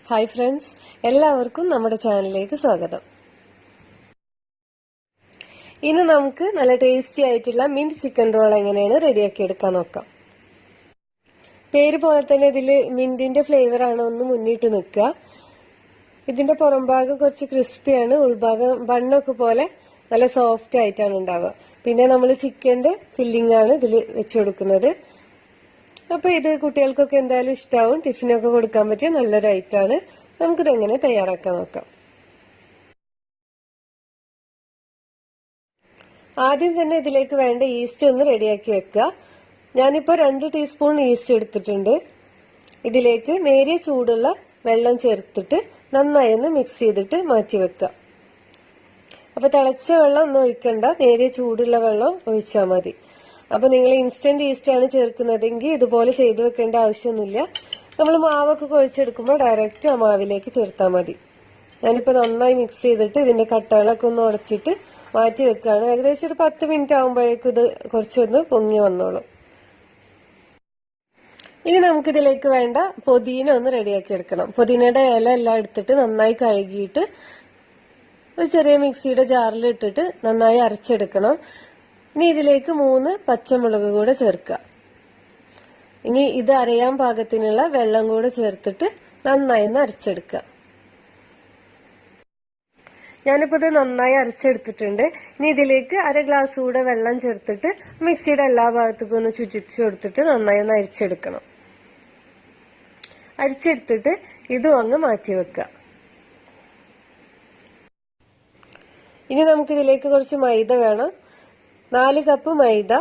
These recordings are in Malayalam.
ഹായ് ഫ്രണ്ട്സ്, എല്ലാവർക്കും നമ്മുടെ ചാനലിലേക്ക് സ്വാഗതം. ഇന്ന് നമുക്ക് നല്ല ടേസ്റ്റി ആയിട്ടുള്ള മിന്റ് ചിക്കൻ റോൾ എങ്ങനെയാണ് റെഡിയാക്കി എടുക്കാൻ നോക്കാം. പേര് പോലെ തന്നെ ഇതിൽ മിന്റിന്റെ ഫ്ലേവർ ആണ് ഒന്ന് മുന്നിട്ട് നിൽക്കുക. ഇതിന്റെ പുറം ഭാഗം കുറച്ച് ക്രിസ്പിയാണ്, ഉൾഭാഗം ബണ്ണൊക്കെ പോലെ നല്ല സോഫ്റ്റ് ആയിട്ടാണ് ഉണ്ടാവുക. പിന്നെ നമ്മൾ ചിക്കന്റെ ഫില്ലിംഗ് ആണ് ഇതിൽ വെച്ചു കൊടുക്കുന്നത്. അപ്പൊ ഇത് കുട്ടികൾക്കൊക്കെ എന്തായാലും ഇഷ്ടാവും. ടിഫിനൊക്കെ കൊടുക്കാൻ പറ്റിയ നല്ലൊരു ഐറ്റാണ്. നമുക്കിത് എങ്ങനെ തയ്യാറാക്കാൻ നോക്കാം. ആദ്യം തന്നെ ഇതിലേക്ക് വേണ്ട ഈസ്റ്റ് ഒന്ന് റെഡിയാക്കി വെക്കുക. ഞാനിപ്പോൾ 2 ടീസ്പൂൺ ഈസ്റ്റ് എടുത്തിട്ടുണ്ട്. ഇതിലേക്ക് നേരിയ ചൂടുള്ള വെള്ളം ചേർത്തിട്ട് നന്നായി ഒന്ന് മിക്സ് ചെയ്തിട്ട് മാറ്റി വെക്കുക. അപ്പൊ തിളച്ച വെള്ളം ഒന്നും ഒഴിക്കണ്ട, നേരിയ ചൂടുള്ള വെള്ളം ഒഴിച്ചാൽ മതി. അപ്പൊ നിങ്ങൾ ഇൻസ്റ്റന്റ് ഈസ്റ്റ് ആണ് ചേർക്കുന്നതെങ്കിൽ ഇതുപോലെ ചെയ്തു വെക്കേണ്ട ആവശ്യമൊന്നുമില്ല. നമ്മൾ മാവൊക്കെ കുഴച്ചെടുക്കുമ്പോൾ ഡയറക്റ്റ് ആ മാവിലേക്ക് ചേർത്താൽ മതി. ഞാനിപ്പോൾ നന്നായി മിക്സ് ചെയ്തിട്ട് ഇതിന്റെ കട്ടകളൊക്കെ ഒന്ന് ഉടച്ചിട്ട് മാറ്റി വെക്കുകയാണ്. ഏകദേശം ഒരു 10 മിനിറ്റ് ആകുമ്പോഴേക്കും ഇത് കുറച്ചൊന്ന് പൊങ്ങി വന്നോളും. ഇനി നമുക്കിതിലേക്ക് വേണ്ട പൊതിന ഒന്ന് റെഡിയാക്കി എടുക്കണം. പൊതിനയുടെ ഇല എല്ലാം എടുത്തിട്ട് നന്നായി കഴുകിയിട്ട് ഒരു ചെറിയ മിക്സിയുടെ ജാറിൽ ഇട്ടിട്ട് നന്നായി അരച്ചെടുക്കണം. ഇനി ഇതിലേക്ക് 3 പച്ചമുളക് കൂടെ ചേർക്കുക. ഇനി ഇത് അരയാൻ പാകത്തിനുള്ള വെള്ളം കൂടെ ചേർത്തിട്ട് നന്നായി ഒന്ന് അരച്ചെടുക്കുക. ഞാനിപ്പോൾ ഇത് നന്നായി അരച്ചെടുത്തിട്ടുണ്ട്. ഇനി ഇതിലേക്ക് 1/2 ഗ്ലാസ് കൂടെ വെള്ളം ചേർത്തിട്ട് മിക്സിയുടെ എല്ലാ ഭാഗത്തേക്കും ഒന്ന് ചുറ്റിച്ചു കൊടുത്തിട്ട് നന്നായി ഒന്ന് അരിച്ചെടുക്കണം. അരിച്ചെടുത്തിട്ട് ഇതും അങ്ങ് മാറ്റി വെക്കുക. ഇനി നമുക്കിതിലേക്ക് കുറച്ച് മൈദ വേണം. 4 കപ്പ് മൈദ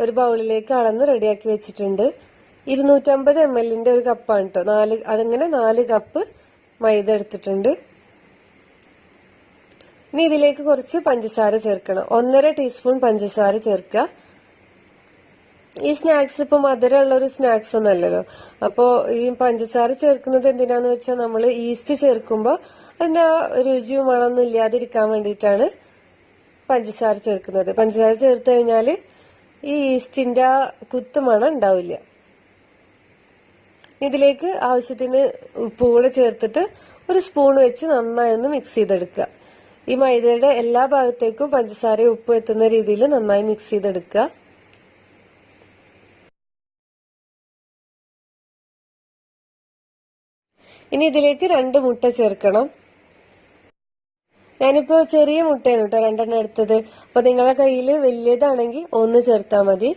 ഒരു ബൗളിലേക്ക് അളന്ന് റെഡിയാക്കി വെച്ചിട്ടുണ്ട്. 250 ml ഒരു കപ്പാണ് കേട്ടോ. അതങ്ങനെ 4 കപ്പ് മൈദ എടുത്തിട്ടുണ്ട്. ഇനി ഇതിലേക്ക് കുറച്ച് പഞ്ചസാര ചേർക്കണം. 1.5 ടീസ്പൂൺ പഞ്ചസാര ചേർക്കുക. ഈ സ്നാക്സ് ഇപ്പൊ മധുരമുള്ള ഒരു സ്നാക്സ് ഒന്നും അല്ലല്ലോ. അപ്പോ ഈ പഞ്ചസാര ചേർക്കുന്നത് എന്തിനാന്ന് വെച്ചാൽ നമ്മൾ ഈസ്റ്റ് ചേർക്കുമ്പോൾ അതിന്റെ രുചിയും മണമൊന്നും ഇല്ലാതിരിക്കാൻ വേണ്ടിയിട്ടാണ് പഞ്ചസാര ചേർക്കുന്നത്. പഞ്ചസാര ചേർത്ത് കഴിഞ്ഞാൽ ഈ ഈസ്റ്റിന്റെ കുത്തുമണം ഉണ്ടാവില്ല. ഇതിലേക്ക് ആവശ്യത്തിന് ഉപ്പ് കൂടെ ചേർത്തിട്ട് ഒരു സ്പൂൺ വെച്ച് നന്നായി ഒന്ന് മിക്സ് ചെയ്തെടുക്കുക. ഈ മൈദയുടെ എല്ലാ ഭാഗത്തേക്കും പഞ്ചസാരയും ഉപ്പ് എത്തുന്ന രീതിയിൽ നന്നായി മിക്സ് ചെയ്തെടുക്കുക. ഇനി ഇതിലേക്ക് 2 മുട്ട ചേർക്കണം. ഞാനിപ്പോ ചെറിയ മുട്ടയാണ് കേട്ടോ 2 എടുത്തത്. അപ്പൊ നിങ്ങളുടെ കയ്യിൽ വലിയതാണെങ്കിൽ 1 ചേർത്താൽ മതി.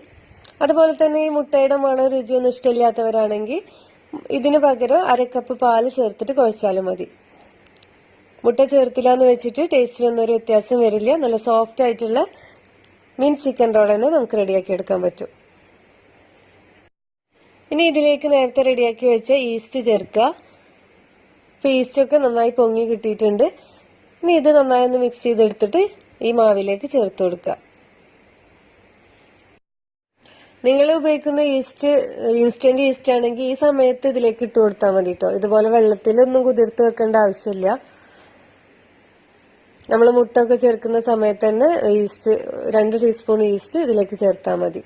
അതുപോലെ തന്നെ ഈ മുട്ടയുടെ മണം രുചിയൊന്നും ഇഷ്ടമില്ലാത്തവരാണെങ്കിൽ ഇതിന് പകരം 1/2 കപ്പ് പാല് ചേർത്തിട്ട് കുഴച്ചാലും മതി. മുട്ട ചേർത്തില്ല എന്ന് വെച്ചിട്ട് ടേസ്റ്റിനൊന്നും ഒരു വ്യത്യാസം വരില്ല. നല്ല സോഫ്റ്റ് ആയിട്ടുള്ള മിന്റ് ചിക്കൻ റോൾ തന്നെ നമുക്ക് റെഡിയാക്കി എടുക്കാൻ പറ്റും. ഇനി ഇതിലേക്ക് നേരത്തെ റെഡിയാക്കി വെച്ച ഈസ്റ്റ് ചേർക്കുക. ഇപ്പൊ ഈസ്റ്റ് ഒക്കെ നന്നായി പൊങ്ങി കിട്ടിയിട്ടുണ്ട്. ഇനി ഇത് നന്നായി ഒന്ന് മിക്സ് ചെയ്തെടുത്തിട്ട് ഈ മാവിലേക്ക് ചേർത്ത് കൊടുക്കുക. നിങ്ങൾ ഉപയോഗിക്കുന്ന ഈസ്റ്റ് ഇൻസ്റ്റന്റ് ഈസ്റ്റ് ആണെങ്കിൽ ഈ സമയത്ത് ഇതിലേക്ക് ഇട്ട് കൊടുത്താൽ മതി കേട്ടോ. ഇതുപോലെ വെള്ളത്തിലൊന്നും കുതിർത്ത് വെക്കേണ്ട ആവശ്യമില്ല. നമ്മൾ മുട്ട ഒക്കെ ചേർക്കുന്ന സമയത്ത് തന്നെ ഈസ്റ്റ് 2 ടീസ്പൂൺ ഈസ്റ്റ് ഇതിലേക്ക് ചേർത്താൽ മതി.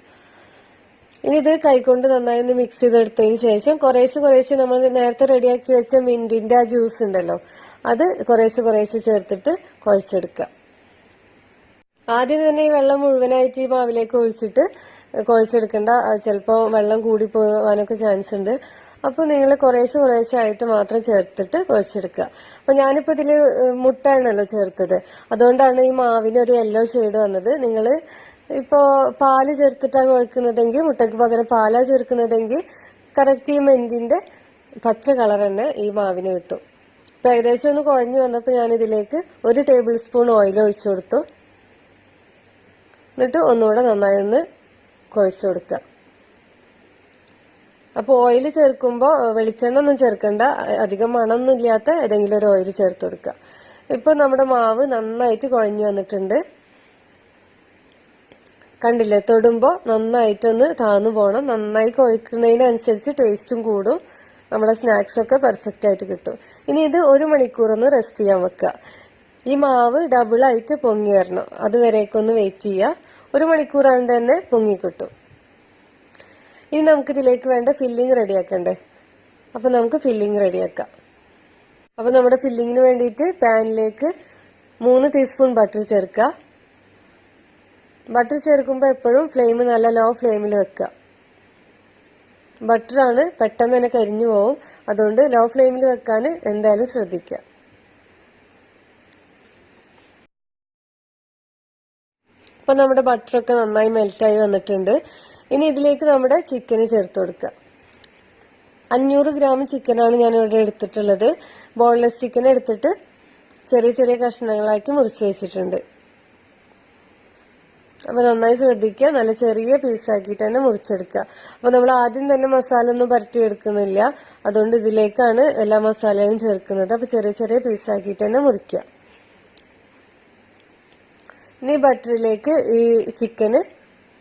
ഇനി ഇത് കൈകൊണ്ട് നന്നായി ഒന്ന് മിക്സ് ചെയ്തെടുത്തതിന് ശേഷം കുറേശ്ശെ നമ്മൾ നേരത്തെ റെഡിയാക്കി വെച്ച മിന്റിന്റെ ആ ജ്യൂസ് ഉണ്ടല്ലോ, അത് കുറേശ്ശെ ചേർത്തിട്ട് കുഴച്ചെടുക്കുക. ആദ്യം തന്നെ ഈ വെള്ളം മുഴുവനായിട്ട് ഈ മാവിലേക്ക് ഒഴിച്ചിട്ട് കുഴച്ചെടുക്കണ്ട. ചിലപ്പോൾ വെള്ളം കൂടി പോകാനൊക്കെ ചാൻസ് ഉണ്ട്. അപ്പൊ നിങ്ങൾ കുറേശ്ശെ ആയിട്ട് മാത്രം ചേർത്തിട്ട് കുഴച്ചെടുക്കുക. അപ്പൊ ഞാനിപ്പോ ഇതില് മുട്ടയാണല്ലോ ചേർത്തത്, അതുകൊണ്ടാണ് ഈ മാവിന് ഒരു യെല്ലോ ഷെയ്ഡ് വന്നത്. നിങ്ങൾ ഇപ്പോ പാല് ചേർത്തിട്ടാണ് കുഴക്കുന്നതെങ്കിൽ, മുട്ടയ്ക്ക് പകരം പാലാ ചേർക്കുന്നതെങ്കിൽ കറക്റ്റ് ഈ മെന്റിന്റെ പച്ച കളർ തന്നെ ഈ മാവിന് കിട്ടും. ഇപ്പൊ ഏകദേശം ഒന്ന് കുഴഞ്ഞു വന്നപ്പോൾ ഞാൻ ഇതിലേക്ക് 1 ടേബിൾ സ്പൂൺ ഓയിൽ ഒഴിച്ചു കൊടുത്തു. എന്നിട്ട് ഒന്നുകൂടെ നന്നായി ഒന്ന് കുഴച്ചു കൊടുക്കുക. അപ്പൊ ഓയിൽ ചേർക്കുമ്പോൾ വെളിച്ചെണ്ണ ഒന്നും ചേർക്കണ്ട, അധികം മണമൊന്നും ഇല്ലാത്ത ഏതെങ്കിലും ഒരു ഓയിൽ ചേർത്ത് കൊടുക്കുക. ഇപ്പൊ നമ്മുടെ മാവ് നന്നായിട്ട് കുഴഞ്ഞു വന്നിട്ടുണ്ട്. കണ്ടില്ലേ, തൊടുമ്പോ നന്നായിട്ടൊന്ന് താന്നു പോകണം. നന്നായി കുഴക്കുന്നതിനനുസരിച്ച് ടേസ്റ്റും കൂടും, നമ്മുടെ സ്നാക്സ് ഒക്കെ പെർഫെക്റ്റ് ആയിട്ട് കിട്ടും. ഇനി ഇത് 1 മണിക്കൂർ ഒന്ന് റെസ്റ്റ് ചെയ്യാൻ വെക്കുക. ഈ മാവ് ഡബിൾ ആയിട്ട് പൊങ്ങി വരണം, അതുവരേക്കൊന്ന് വെയിറ്റ് ചെയ്യുക. 1 മണിക്കൂർ ആണ്ട് തന്നെ പൊങ്ങി കിട്ടും. ഇനി നമുക്ക് ഇതിലേക്ക് വേണ്ട ഫില്ലിംഗ് റെഡിയാക്കണ്ടേ. അപ്പൊ നമുക്ക് ഫില്ലിംഗ് റെഡിയാക്കാം. അപ്പൊ നമ്മുടെ ഫില്ലിങ്ങിന് വേണ്ടിയിട്ട് പാനിലേക്ക് 3 ടീസ്പൂൺ ബട്ടർ ചേർക്കുക. ബട്ടർ ചേർക്കുമ്പോൾ എപ്പോഴും ഫ്ലെയിം നല്ല ലോ ഫ്ലെയിമിൽ വെക്കുക. ബട്ടറാണ് പെട്ടെന്ന് തന്നെ കരിഞ്ഞു പോകും, അതുകൊണ്ട് ലോ ഫ്ലെയിമിൽ വെക്കാൻ എന്തായാലും ശ്രദ്ധിക്കുക. അപ്പൊ നമ്മുടെ ബട്ടറൊക്കെ നന്നായി മെൽറ്റായി വന്നിട്ടുണ്ട്. ഇനി ഇതിലേക്ക് നമ്മുടെ ചിക്കന് ചേർത്ത് കൊടുക്കുക. 500 ഗ്രാം ചിക്കനാണ് ഞാൻ ഇവിടെ എടുത്തിട്ടുള്ളത്. ബോൺലെസ് ചിക്കൻ എടുത്തിട്ട് ചെറിയ ചെറിയ കഷ്ണങ്ങളാക്കി മുറിച്ച് വെച്ചിട്ടുണ്ട്. അപ്പൊ നന്നായി ശ്രദ്ധിക്കുക, നല്ല ചെറിയ പീസാക്കിയിട്ട് തന്നെ മുറിച്ചെടുക്കുക. അപ്പൊ നമ്മൾ ആദ്യം തന്നെ മസാല ഒന്നും പരട്ടിയെടുക്കുന്നില്ല, അതുകൊണ്ട് ഇതിലേക്കാണ് എല്ലാ മസാലകളും ചേർക്കുന്നത്. അപ്പൊ ചെറിയ ചെറിയ പീസാക്കിയിട്ട് തന്നെ മുറിക്കുക. ഇനി ബട്ടറിലേക്ക് ഈ ചിക്കന്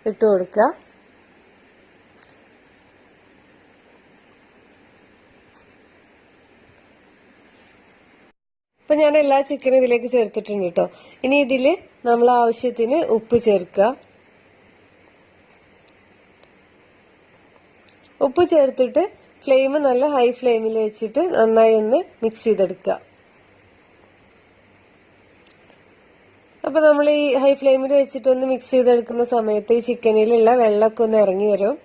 ഇട്ട് കൊടുക്കുക. അപ്പൊ ഞാൻ എല്ലാ ചിക്കനും ഇതിലേക്ക് ചേർത്തിട്ടുണ്ട് കേട്ടോ. ഇനി ഇതില് നമ്മൾ ആവശ്യത്തിന് ഉപ്പ് ചേർക്കുക. ഉപ്പ് ചേർത്തിട്ട് ഫ്ലെയിം നല്ല ഹൈ ഫ്ലെയിമിൽ വെച്ചിട്ട് നന്നായി ഒന്ന് മിക്സ് ചെയ്തെടുക്കുക. അപ്പൊ നമ്മൾ ഈ ഹൈ ഫ്ലെയിമിൽ വെച്ചിട്ട് ഒന്ന് മിക്സ് ചെയ്തെടുക്കുന്ന സമയത്ത് ഈ ചിക്കനിലുള്ള വെള്ളമൊക്കെ ഒന്ന് ഇറങ്ങി വരും.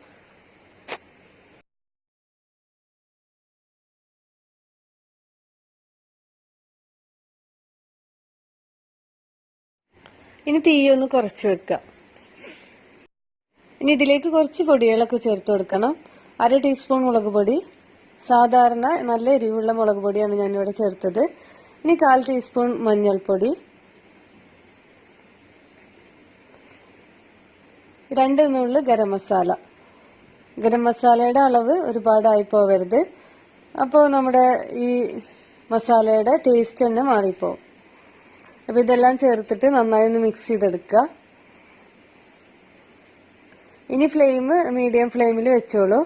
ഇനി തീ ഒന്ന് കുറച്ച് വെക്കുക. ഇനി ഇതിലേക്ക് കുറച്ച് പൊടികളൊക്കെ ചേർത്ത് കൊടുക്കണം. 1/2 ടീസ്പൂൺ മുളക് പൊടി, സാധാരണ നല്ല എരിവുള്ള മുളക് പൊടിയാണ് ഞാനിവിടെ ചേർത്തത്. ഇനി 1/4 ടീസ്പൂൺ മഞ്ഞൾപ്പൊടി, 2 നുള്ള് ഗരം മസാല. ഗരം മസാലയുടെ അളവ് ഒരുപാടായി പോവരുത്, അപ്പോൾ നമ്മുടെ ഈ മസാലയുടെ ടേസ്റ്റ് തന്നെ മാറിപ്പോവും. അപ്പൊ ഇതെല്ലാം ചേർത്തിട്ട് നന്നായി ഒന്ന് മിക്സ് ചെയ്തെടുക്കുക. ഇനി ഫ്ലെയിം മീഡിയം ഫ്ലെയിമിൽ വെച്ചോളൂ.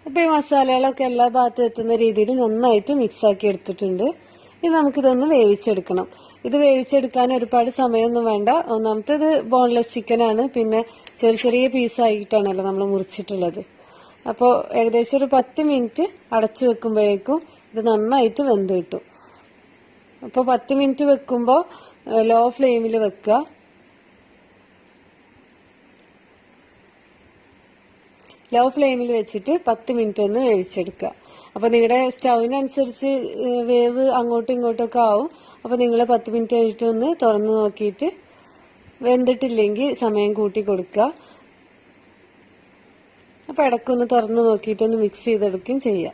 അപ്പൊ ഈ മസാലകളൊക്കെ എല്ലാ ഭാഗത്തും എത്തുന്ന രീതിയിൽ നന്നായിട്ട് മിക്സ് ആക്കി എടുത്തിട്ടുണ്ട്. ഇനി നമുക്കിതൊന്ന് വേവിച്ചെടുക്കണം. ഇത് വേവിച്ചെടുക്കാൻ ഒരുപാട് സമയമൊന്നും വേണ്ട. ഒന്നാമത്തേത് ബോൺലെസ് ചിക്കൻ ആണ്, പിന്നെ ചെറിയ ചെറിയ പീസായിട്ടാണല്ലോ നമ്മൾ മുറിച്ചിട്ടുള്ളത്. അപ്പോൾ ഏകദേശം ഒരു 10 മിനിറ്റ് അടച്ചു വെക്കുമ്പോഴേക്കും ഇത് നന്നായിട്ട് വെന്ത് കിട്ടും. അപ്പോൾ 10 മിനിറ്റ് വെക്കുമ്പോൾ ലോ ഫ്ലെയിമിൽ വെക്കുക. ലോ ഫ്ലെയിമിൽ വെച്ചിട്ട് 10 മിനിറ്റ് ഒന്ന് വേവിച്ചെടുക്കുക. അപ്പോൾ നിങ്ങളുടെ സ്റ്റൗവിനനുസരിച്ച് വേവ് അങ്ങോട്ടും ഇങ്ങോട്ടും ഒക്കെ ആവും. അപ്പോൾ നിങ്ങൾ 10 മിനിറ്റ് കഴിഞ്ഞിട്ട് ഒന്ന് തുറന്ന് നോക്കിയിട്ട് വെന്തിട്ടില്ലെങ്കിൽ സമയം കൂട്ടി കൊടുക്കുക. അപ്പോൾ ഇടയ്ക്കൊന്ന് തുറന്ന് നോക്കിയിട്ടൊന്ന് മിക്സ് ചെയ്തെടുക്കുകയും ചെയ്യാം.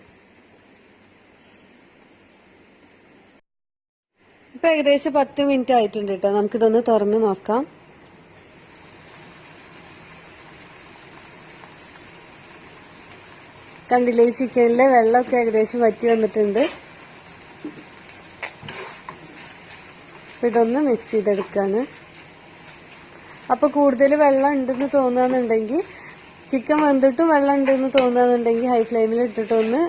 ഇപ്പൊ ഏകദേശം 10 മിനിറ്റ് ആയിട്ടുണ്ട് കേട്ടോ. നമുക്കിതൊന്ന് തുറന്ന് നോക്കാം. കണ്ടില്ലേ, ചിക്കനിലെ വെള്ളമൊക്കെ ഏകദേശം വറ്റി വന്നിട്ടുണ്ട്. ഇതൊന്ന് മിക്സ് ചെയ്തെടുക്കാണ്. അപ്പൊ കൂടുതൽ വെള്ളം ഉണ്ടെന്ന് തോന്നുകയെന്നുണ്ടെങ്കിൽ, ചിക്കൻ വെന്തിട്ടും വെള്ളം ഉണ്ടെന്ന് തോന്നുകയെന്നുണ്ടെങ്കിൽ ഹൈ ഫ്ലെയിമിൽ ഇട്ടിട്ടൊന്ന്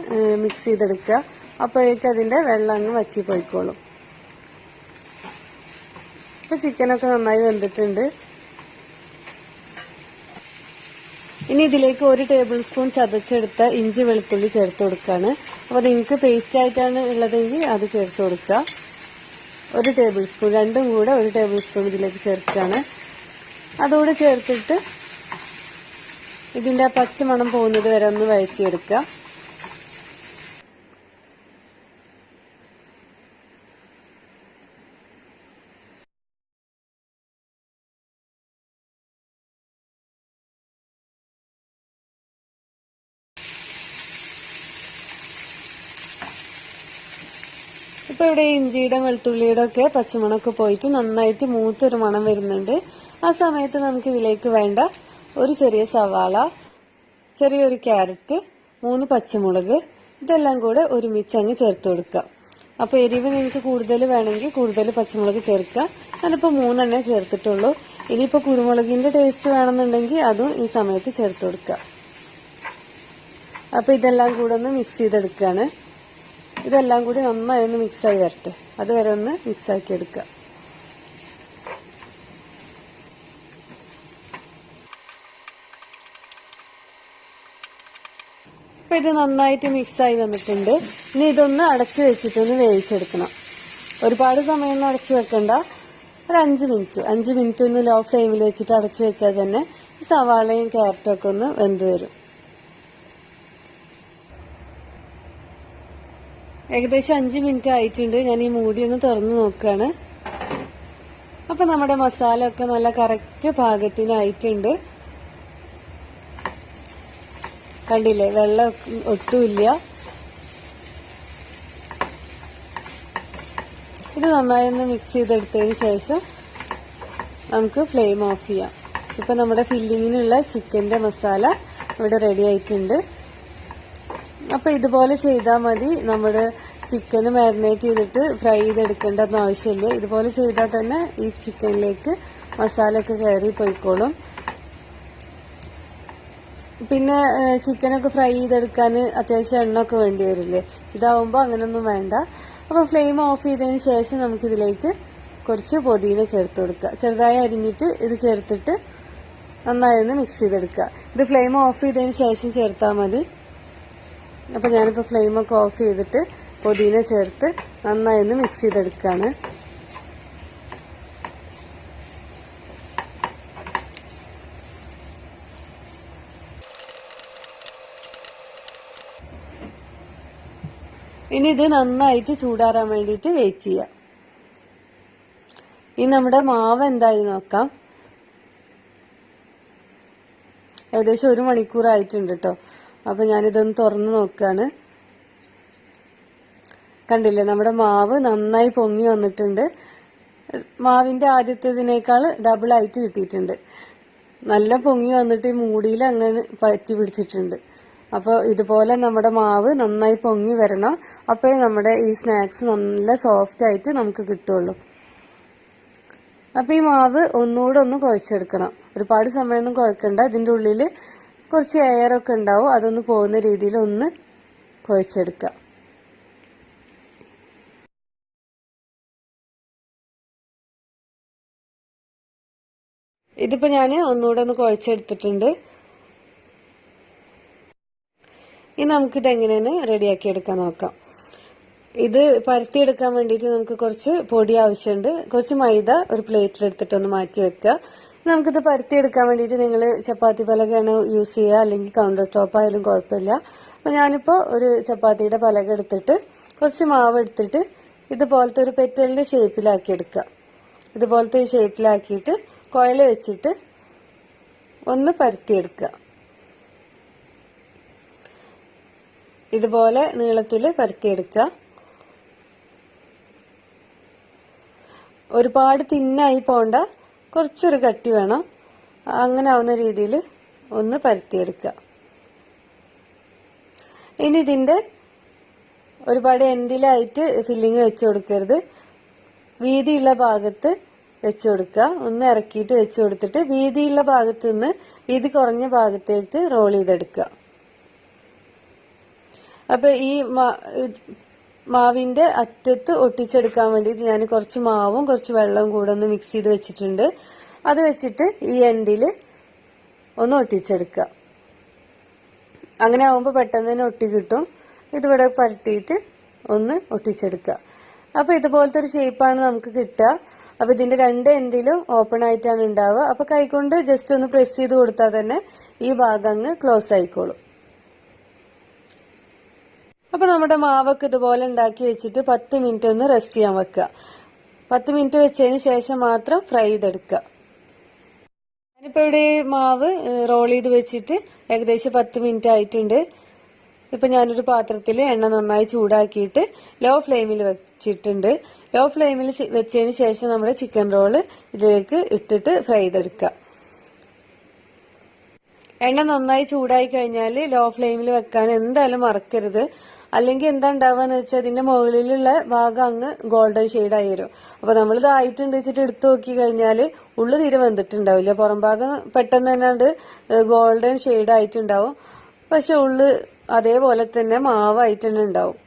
മിക്സ് ചെയ്തെടുക്കുക. അപ്പോഴേക്കും അതിന്റെ വെള്ളം അങ്ങ് വറ്റിപ്പോയിക്കോളും. ഇപ്പൊ ചിക്കനൊക്കെ നന്നായി വെന്തിട്ടുണ്ട്. ഇനി ഇതിലേക്ക് 1 ടേബിൾ സ്പൂൺ ചതച്ചെടുത്ത ഇഞ്ചി വെളുത്തുള്ളി ചേർത്ത് കൊടുക്കുകയാണ്. അപ്പോൾ നിങ്ങൾക്ക് പേസ്റ്റ് ആയിട്ടാണ് ഉള്ളതെങ്കിൽ അത് ചേർത്ത് കൊടുക്കുക. 1 ടേബിൾ സ്പൂൺ, രണ്ടും കൂടെ 1 ടേബിൾ സ്പൂൺ ഇതിലേക്ക് ചേർക്കുകയാണ്. അതുകൂടെ ചേർത്തിട്ട് ഇതിന്റെ പച്ചമണം പോകുന്നത് വരെ ഒന്ന് വഴറ്റിയെടുക്കുക. ഇപ്പൊ ഇവിടെ ഇഞ്ചിയുടെ വെളുത്തുള്ളിയുടെ ഒക്കെ പച്ചമണമൊക്കെ പോയിട്ട് നന്നായിട്ട് മൂത്തൊരു മണം വരുന്നുണ്ട്. ആ സമയത്ത് നമുക്ക് ഇതിലേക്ക് വേണ്ട ഒരു ചെറിയ സവാള, ചെറിയൊരു ക്യാരറ്റ്, 3 പച്ചമുളക്, ഇതെല്ലാം കൂടെ ഒരുമിച്ച് അങ്ങ് ചേർത്ത് കൊടുക്കുക. അപ്പൊ എരിവ് നിങ്ങൾക്ക് കൂടുതൽ വേണമെങ്കിൽ കൂടുതൽ പച്ചമുളക് ചേർക്കുക. ഞാനിപ്പോ 3 എണ്ണേ ചേർത്തിട്ടുള്ളൂ. ഇനിയിപ്പോ കുരുമുളകിന്റെ ടേസ്റ്റ് വേണമെന്നുണ്ടെങ്കിൽ അതും ഈ സമയത്ത് ചേർത്ത് കൊടുക്കുക. അപ്പൊ ഇതെല്ലാം കൂടെ ഒന്ന് മിക്സ് ചെയ്തെടുക്കുകയാണ്. ഇതെല്ലാം കൂടി നന്നായി ഒന്ന് മിക്സായി വരട്ടെ, അതുവരെ ഒന്ന് മിക്സാക്കി എടുക്കുക. ഇത് നന്നായിട്ട് മിക്സായി വന്നിട്ടുണ്ട്. ഇനി ഇതൊന്ന് അടച്ചു വെച്ചിട്ടൊന്ന് വേവിച്ചെടുക്കണം. ഒരുപാട് സമയമൊന്നും അടച്ചു വെക്കണ്ട. ഒരു 5 മിനിറ്റ് ഒന്ന് ലോ ഫ്ലെയിമിൽ വെച്ചിട്ട് അടച്ചു വെച്ചാൽ തന്നെ സവാളയും ക്യാരറ്റും ഒക്കെ ഒന്ന് വെന്ത് വരും. ഏകദേശം 5 മിനിറ്റ് ആയിട്ടുണ്ട്. ഞാൻ ഈ മൂടി ഒന്ന് തുറന്നു നോക്കുകയാണ്. അപ്പൊ നമ്മുടെ മസാല ഒക്കെ നല്ല കറക്റ്റ് പാകത്തിനായിട്ടുണ്ട്. കണ്ടില്ലേ, വെള്ളം ഒട്ടുമില്ല. ഇത് നന്നായി ഒന്ന് മിക്സ് ചെയ്തെടുത്തതിന് ശേഷം നമുക്ക് ഫ്ലെയിം ഓഫ് ചെയ്യാം. ഇപ്പൊ നമ്മുടെ ഫില്ലിങ്ങിനുള്ള ചിക്കന്റെ മസാല ഇവിടെ റെഡി ആയിട്ടുണ്ട്. അപ്പൊ ഇതുപോലെ ചെയ്താൽ മതി. നമ്മുടെ ചിക്കന് മാരിനേറ്റ് ചെയ്തിട്ട് ഫ്രൈ ചെയ്തെടുക്കേണ്ടെന്ന് ആവശ്യമില്ല. ഇതുപോലെ ചെയ്താൽ തന്നെ ഈ ചിക്കനിലേക്ക് മസാല ഒക്കെ കയറി പോയിക്കോളും. പിന്നെ ചിക്കനൊക്കെ ഫ്രൈ ചെയ്തെടുക്കാൻ അത്യാവശ്യം എണ്ണ ഒക്കെ വേണ്ടി വരില്ലേ. ഇതാവുമ്പോൾ അങ്ങനൊന്നും വേണ്ട. അപ്പൊ ഫ്ലെയിം ഓഫ് ചെയ്തതിന് ശേഷം നമുക്കിതിലേക്ക് കുറച്ച് പുതിന ചേർത്ത് കൊടുക്കുക. ചെറുതായി അരിഞ്ഞിട്ട് ഇത് ചേർത്തിട്ട് നന്നായി ഒന്ന് മിക്സ് ചെയ്തെടുക്കുക. ഇത് ഫ്ലെയിം ഓഫ് ചെയ്തതിന് ശേഷം ചേർത്താൽ മതി. അപ്പൊ ഞാനിപ്പോൾ ഫ്ലെയിമൊക്കെ ഓഫ് ചെയ്തിട്ട് പുതിന ചേർത്ത് നന്നായി ഒന്ന് മിക്സ് ചെയ്തെടുക്കുകയാണ്. ഇനി ഇത് നന്നായിട്ട് ചൂടാറാൻ വേണ്ടിയിട്ട് വെയിറ്റ് ചെയ്യാം. ഇനി നമ്മുടെ മാവ് എന്തായി നോക്കാം. ഏകദേശം 1 മണിക്കൂറായിട്ടുണ്ട് കേട്ടോ. അപ്പൊ ഞാനിതൊന്ന് തുറന്നു നോക്കുകയാണ്. കണ്ടില്ലേ, നമ്മുടെ മാവ് നന്നായി പൊങ്ങി വന്നിട്ടുണ്ട്. മാവിന്റെ ആദ്യത്തേതിനേക്കാൾ ഡബിൾ ആയിട്ട് കിട്ടിയിട്ടുണ്ട്. നല്ല പൊങ്ങി വന്നിട്ട് ഈ മൂടിയിൽ അങ്ങനെ പറ്റി പിടിച്ചിട്ടുണ്ട്. അപ്പോൾ ഇതുപോലെ നമ്മുടെ മാവ് നന്നായി പൊങ്ങി വരണം. അപ്പോഴേ നമ്മുടെ ഈ സ്നാക്സ് നല്ല സോഫ്റ്റ് ആയിട്ട് നമുക്ക് കിട്ടുള്ളൂ. അപ്പൊ ഈ മാവ് ഒന്നുകൂടെ ഒന്ന് കുഴച്ചെടുക്കണം. ഒരുപാട് സമയമൊന്നും കുഴക്കണ്ട. ഇതിന്റെ ഉള്ളിൽ കുറച്ച് എയർ ഒക്കെ ഉണ്ടാവും. അതൊന്ന് പോകുന്ന രീതിയിൽ ഒന്ന് കുഴച്ചെടുക്കാം. ഇതിപ്പോ ഞാൻ ഒന്നുകൂടെ ഒന്ന് കുഴച്ചെടുത്തിട്ടുണ്ട്. ഇനി നമുക്കിത് എങ്ങനെയാണ് റെഡിയാക്കി എടുക്കാൻ നോക്കാം. ഇത് പരത്തിയെടുക്കാൻ വേണ്ടിയിട്ട് നമുക്ക് കുറച്ച് പൊടി ആവശ്യമുണ്ട്. കുറച്ച് മൈദ ഒരു പ്ലേറ്റിലെടുത്തിട്ടൊന്ന് മാറ്റി വെക്കുക. നമുക്കിത് പരത്തിയെടുക്കാൻ വേണ്ടിയിട്ട് നിങ്ങൾ ചപ്പാത്തി പലകയാണ് യൂസ് ചെയ്യുക, അല്ലെങ്കിൽ കൗണ്ടർ ടോപ്പ് ആയാലും കുഴപ്പമില്ല. അപ്പൊ ഞാനിപ്പോ ഒരു ചപ്പാത്തിയുടെ പലക എടുത്തിട്ട് കുറച്ച് മാവ് എടുത്തിട്ട് ഇതുപോലത്തെ ഒരു പെറ്റലിന്റെ ഷേപ്പിലാക്കി എടുക്കുക. ഇതുപോലത്തെ ഷേപ്പിലാക്കിയിട്ട് കുഴൽ വെച്ചിട്ട് ഒന്ന് പരത്തിയെടുക്കുക. ഇതുപോലെ നീളത്തില് പരത്തിയെടുക്കുക. ഒരുപാട് തിന്നായി പോണ്ട, കുറച്ചൊരു കട്ടി വേണം. അങ്ങനെ ആവുന്ന രീതിയിൽ ഒന്ന് പരത്തിയെടുക്കുക. ഇനി ഇതിന്റെ ഒരുപാട് എൻഡിലായിട്ട് ഫില്ലിങ് വെച്ചു കൊടുക്കരുത്. വീതിയുള്ള ഭാഗത്ത് വെച്ചു കൊടുക്കുക. ഒന്ന് ഇറക്കിയിട്ട് വെച്ചു കൊടുത്തിട്ട് വീതിയുള്ള ഭാഗത്ത് നിന്ന് വീതി കുറഞ്ഞ ഭാഗത്തേക്ക് റോൾ ചെയ്തെടുക്കുക. അപ്പൊ ഈ മാവിന്റെ അറ്റത്ത് ഒട്ടിച്ചെടുക്കാൻ വേണ്ടിയിട്ട് ഞാൻ കുറച്ച് മാവും കുറച്ച് വെള്ളവും കൂടെ ഒന്ന് മിക്സ് ചെയ്ത് വെച്ചിട്ടുണ്ട്. അത് വെച്ചിട്ട് ഈ എൻഡില് ഒന്ന് ഒട്ടിച്ചെടുക്കുക. അങ്ങനെ ആവുമ്പോൾ പെട്ടെന്ന് തന്നെ ഒട്ടി കിട്ടും. ഇതിവിടെ പരട്ടിയിട്ട് ഒന്ന് ഒട്ടിച്ചെടുക്കുക. അപ്പൊ ഇതുപോലത്തെ ഒരു ഷേപ്പാണ് നമുക്ക് കിട്ടുക. അപ്പൊ ഇതിന്റെ രണ്ട് എൻഡിലും ഓപ്പൺ ആയിട്ടാണ് ഉണ്ടാവുക. അപ്പൊ കൈകൊണ്ട് ജസ്റ്റ് ഒന്ന് പ്രസ് ചെയ്ത് കൊടുത്താൽ തന്നെ ഈ ഭാഗം അങ്ങ് ക്ലോസ് ആയിക്കോളും. അപ്പൊ നമ്മുടെ മാവൊക്കെ ഇതുപോലെ ഉണ്ടാക്കി വെച്ചിട്ട് 10 മിനിറ്റ് ഒന്ന് റെസ്റ്റ് ചെയ്യാൻ വെക്കുക. 10 മിനിറ്റ് വെച്ചതിന് ശേഷം മാത്രം ഫ്രൈ ചെയ്തെടുക്കുക. ഞാനിപ്പോ ഇവിടെ മാവ് റോൾ ചെയ്ത് വെച്ചിട്ട് ഏകദേശം 10 മിനിറ്റ് ആയിട്ടുണ്ട്. ഇപ്പൊ ഞാനൊരു പാത്രത്തിൽ എണ്ണ നന്നായി ചൂടാക്കിയിട്ട് ലോ ഫ്ലെയിമിൽ വെച്ചിട്ടുണ്ട്. ലോ ഫ്ലെയിമിൽ വെച്ചതിന് ശേഷം നമ്മുടെ ചിക്കൻ റോള് ഇതിലേക്ക് ഇട്ടിട്ട് ഫ്രൈ ചെയ്തെടുക്കുക. എണ്ണ നന്നായി ചൂടായി കഴിഞ്ഞാൽ ലോ ഫ്ലെയിമിൽ വെക്കാൻ എന്തായാലും മറക്കരുത്. അല്ലെങ്കിൽ എന്താ ഉണ്ടാവുക വെച്ചാൽ ഇതിന്റെ മുകളിലുള്ള ഭാഗം അങ്ങ് ഗോൾഡൻ ഷെയ്ഡായി വരും. അപ്പൊ നമ്മളിത് ആയിട്ടുണ്ട് വെച്ചിട്ട് എടുത്തു നോക്കി കഴിഞ്ഞാൽ ഉള്ളു തീരെ വെന്തിട്ടുണ്ടാവില്ല. പുറം ഭാഗം പെട്ടെന്ന് തന്നെ ഗോൾഡൻ ഷെയ്ഡ് ആയിട്ടുണ്ടാവും. പക്ഷെ ഉള്ളു അതേപോലെ തന്നെ മാവായിട്ട് തന്നെ ഉണ്ടാവും.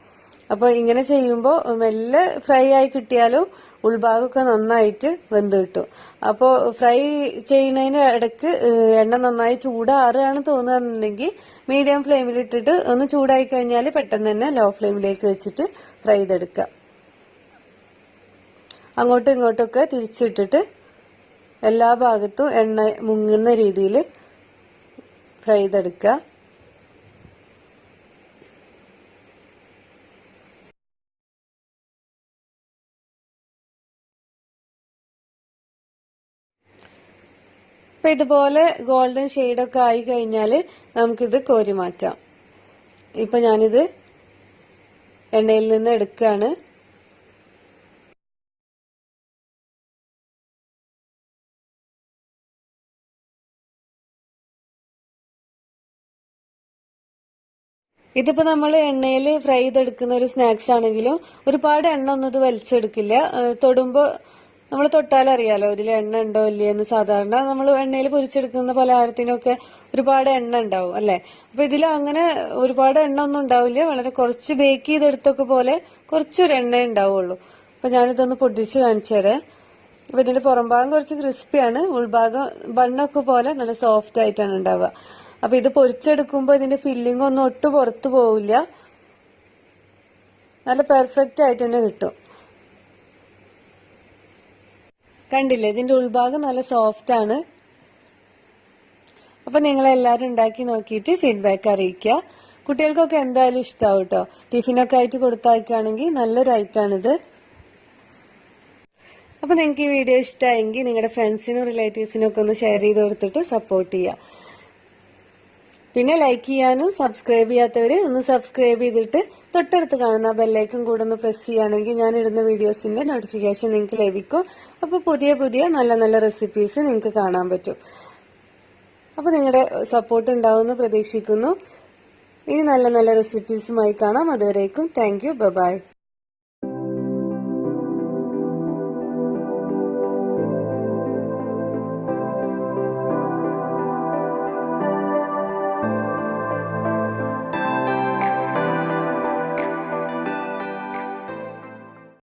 അപ്പൊ ഇങ്ങനെ ചെയ്യുമ്പോൾ മെല്ലെ ഫ്രൈ ആയി കിട്ടിയാലും ഉൾഭാഗമൊക്കെ നന്നായിട്ട് വെന്ത് കിട്ടും. അപ്പോൾ ഫ്രൈ ചെയ്യുന്നതിന് ഇടയ്ക്ക് എണ്ണ നന്നായി ചൂടാറുകയാണ് തോന്നുകയെന്നുണ്ടെങ്കിൽ മീഡിയം ഫ്ലെയിമിൽ ഇട്ടിട്ട് ഒന്ന് ചൂടായി കഴിഞ്ഞാൽ പെട്ടെന്ന് തന്നെ ലോ ഫ്ലെയിമിലേക്ക് വെച്ചിട്ട് ഫ്രൈ ചെയ്തെടുക്കുക. അങ്ങോട്ടും ഇങ്ങോട്ടൊക്കെ തിരിച്ചിട്ടിട്ട് എല്ലാ ഭാഗത്തും എണ്ണ മുങ്ങുന്ന രീതിയിൽ ഫ്രൈ ചെയ്തെടുക്കുക. അപ്പൊ ഇതുപോലെ ഗോൾഡൻ ഷെയ്ഡൊക്കെ ആയി കഴിഞ്ഞാൽ നമുക്കിത് കോരി മാറ്റാം. ഇപ്പൊ ഞാനിത് എണ്ണയിൽ നിന്ന് എടുക്കുകയാണ്. ഇതിപ്പോ നമ്മൾ എണ്ണയിൽ ഫ്രൈ ചെയ്തെടുക്കുന്ന ഒരു സ്നാക്സ് ആണെങ്കിലും ഒരുപാട് എണ്ണ ഒന്നും ഇത് വലിച്ചെടുക്കില്ല. തൊടുമ്പോ നമ്മൾ തൊട്ടാലറിയാലോ ഇതിൽ എണ്ണ ഉണ്ടോ ഇല്ലയെന്ന്. സാധാരണ നമ്മൾ എണ്ണയിൽ പൊരിച്ചെടുക്കുന്ന പലഹാരത്തിനൊക്കെ ഒരുപാട് എണ്ണ ഉണ്ടാവും അല്ലെ. അപ്പൊ ഇതിൽ അങ്ങനെ ഒരുപാട് എണ്ണ ഒന്നും ഉണ്ടാവില്ല. വളരെ കുറച്ച് ബേക്ക് ചെയ്തെടുത്തൊക്കെ പോലെ കുറച്ചൊരു എണ്ണ ഉണ്ടാവുള്ളൂ. അപ്പൊ ഞാനിതൊന്ന് പൊടിച്ച് കാണിച്ചു തരാം. അപ്പൊ ഇതിന്റെ പുറം ഭാഗം കുറച്ച് ക്രിസ്പിയാണ്, ഉൾഭാഗം ബണ്ണൊക്കെ പോലെ നല്ല സോഫ്റ്റ് ആയിട്ടാണ് ഉണ്ടാവുക. അപ്പൊ ഇത് പൊരിച്ചെടുക്കുമ്പോൾ ഇതിന്റെ ഫില്ലിംഗ് ഒന്നും ഒട്ടും പുറത്തു പോവില്ല, നല്ല പെർഫെക്റ്റ് ആയിട്ട് തന്നെ കിട്ടും. കണ്ടില്ലേ, ഇതിന്റെ ഉൾഭാഗം നല്ല സോഫ്റ്റ് ആണ്. അപ്പൊ നിങ്ങളെല്ലാരും ഉണ്ടാക്കി നോക്കിയിട്ട് ഫീഡ്ബാക്ക് അറിയിക്കുക. കുട്ടികൾക്കൊക്കെ എന്തായാലും ഇഷ്ടാവും കേട്ടോ. ടിഫിനൊക്കെ ആയിട്ട് കൊടുത്തയക്കുകയാണെങ്കിൽ നല്ലൊരു ഐറ്റാണിത്. അപ്പൊ നിങ്ങൾക്ക് ഈ വീഡിയോ ഇഷ്ടമായെങ്കിൽ നിങ്ങളുടെ ഫ്രണ്ട്സിനും റിലേറ്റീവ്സിനും ഒക്കെ ഒന്ന് ഷെയർ ചെയ്ത് കൊടുത്തിട്ട് സപ്പോർട്ട് ചെയ്യുക. പിന്നെ ലൈക്ക് ചെയ്യാനും സബ്സ്ക്രൈബ് ചെയ്യാത്തവര് ഒന്ന് സബ്സ്ക്രൈബ് ചെയ്തിട്ട് തൊട്ടടുത്ത് കാണുന്ന ബെല്ലൈക്കൺ കൂടെ ഒന്ന് പ്രസ് ചെയ്യുകയാണെങ്കിൽ ഞാൻ ഇടുന്ന വീഡിയോസിന്റെ നോട്ടിഫിക്കേഷൻ നിങ്ങൾക്ക് ലഭിക്കും. അപ്പൊ പുതിയ പുതിയ നല്ല നല്ല റെസിപ്പീസ് നിങ്ങൾക്ക് കാണാൻ പറ്റും. അപ്പൊ നിങ്ങളുടെ സപ്പോർട്ട് ഉണ്ടാവുമെന്ന് പ്രതീക്ഷിക്കുന്നു. ഇനി നല്ല നല്ല റെസിപ്പീസുമായി കാണാം. അതുവരേക്കും താങ്ക് യു, ബൈ.